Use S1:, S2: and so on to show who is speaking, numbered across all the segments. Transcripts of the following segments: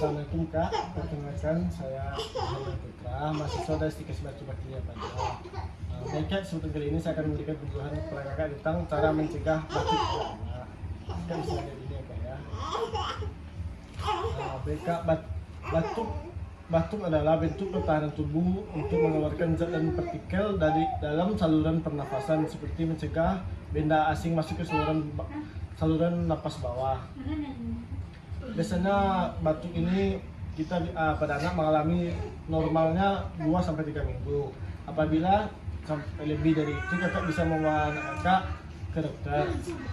S1: Assalamualaikum Kak, perkenalkan saya Muhammad Putra, mahasiswa dari Stikes Batu Bakilia pada. Baik Kak, sebetulnya kali ini saya akan memberikan pencerahan kepada Kakak tentang cara mencegah batuk pada anak. Kakak bisa lihat ini ya Kak ya. Baik Kak, batuk adalah bentuk pertahanan tubuh untuk mengeluarkan zat dan partikel dari dalam saluran pernafasan seperti mencegah benda asing masuk ke saluran napas bawah. Biasanya batuk ini kita pada anak mengalami normalnya 2-3 minggu. Apabila sampai lebih dari itu, kakak bisa membawa anak kakak ke dokter.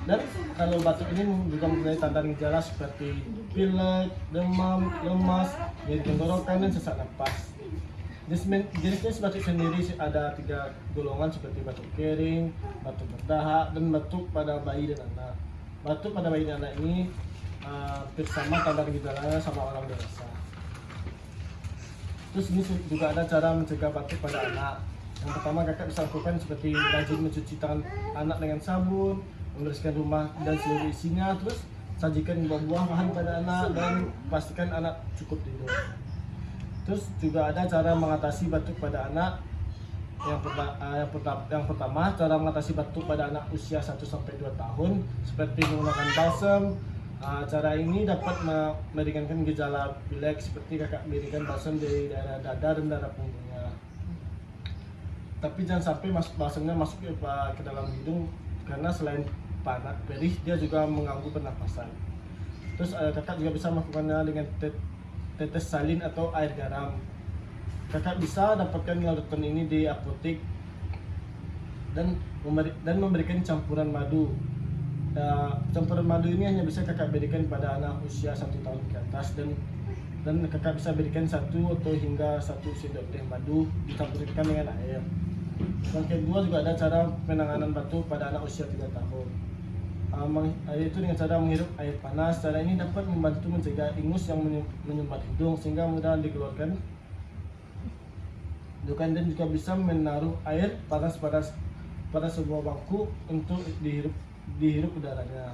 S1: Dan kalau batuk ini juga mempunyai tanda gejala seperti pilek, demam, lemas, nyeri tenggorokan dan sesak napas. Jenis batuk sendiri ada 3 golongan seperti batuk kering, batuk berdahak, dan batuk pada bayi dan anak. Batuk pada bayi dan anak ini hampir sama tanda gejalanya sama orang dewasa. Terus ini juga ada cara mencegah batuk pada anak. Yang pertama kakak bisa lakukan seperti rajin mencuci tangan anak dengan sabun, membersihkan rumah dan seluruh isinya, terus sajikan buah-buahan pada anak dan pastikan anak cukup tidur. Terus juga ada cara mengatasi batuk pada anak. Yang pertama cara mengatasi batuk pada anak usia 1-2 tahun seperti menggunakan balsam. Cara ini dapat meringankan gejala pilek seperti kakak berikan balsam dari daerah dada dan daerah punggungnya. Tapi jangan sampai balsamnya masuk ke dalam hidung karena selain panas perih dia juga mengganggu pernapasan. Terus kakak juga bisa melakukannya dengan tetes salin atau air garam. Kakak bisa dapatkan larutan ini di apotek dan memberikan campuran madu. Campuran madu ini hanya bisa kakak berikan pada anak usia 1 tahun ke atas dan kakak bisa berikan 1 atau hingga 1 sendok teh madu dicampurkan dengan air. Yang kedua juga ada cara penanganan batuk pada anak usia 3 tahun, yaitu dengan cara menghirup air panas. Cara ini dapat membantu mencegah ingus yang menyumbat hidung sehingga mudah dikeluarkan. Dan juga bisa menaruh air panas pada sebuah bangku untuk dihirup udaranya.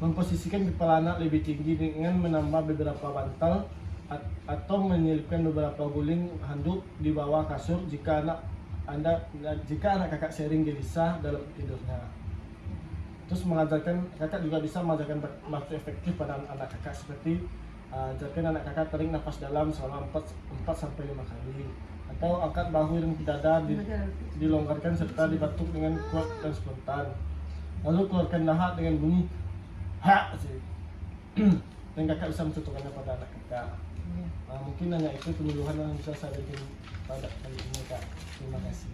S1: Memposisikan kepala anak lebih tinggi dengan menambah beberapa bantal atau menyelipkan beberapa guling handuk di bawah kasur jika anak kakak sering gelisah dalam tidurnya. Terus kakak juga bisa mengajarkan batuk efektif pada anak kakak seperti ajarkan anak kakak tarik nafas dalam selama 4-5 kali, atau angkat bahu dan dada dilonggarkan serta dibatuk dengan kuat dan spontan. Lalu keluarkan dahak dengan bunyi ha sih. Dan kakak bisa mencontohkannya pada anak kakak. Mungkin hanya itu penyuluhan yang bisa saya berikan pada kali ini Kak. Terima kasih.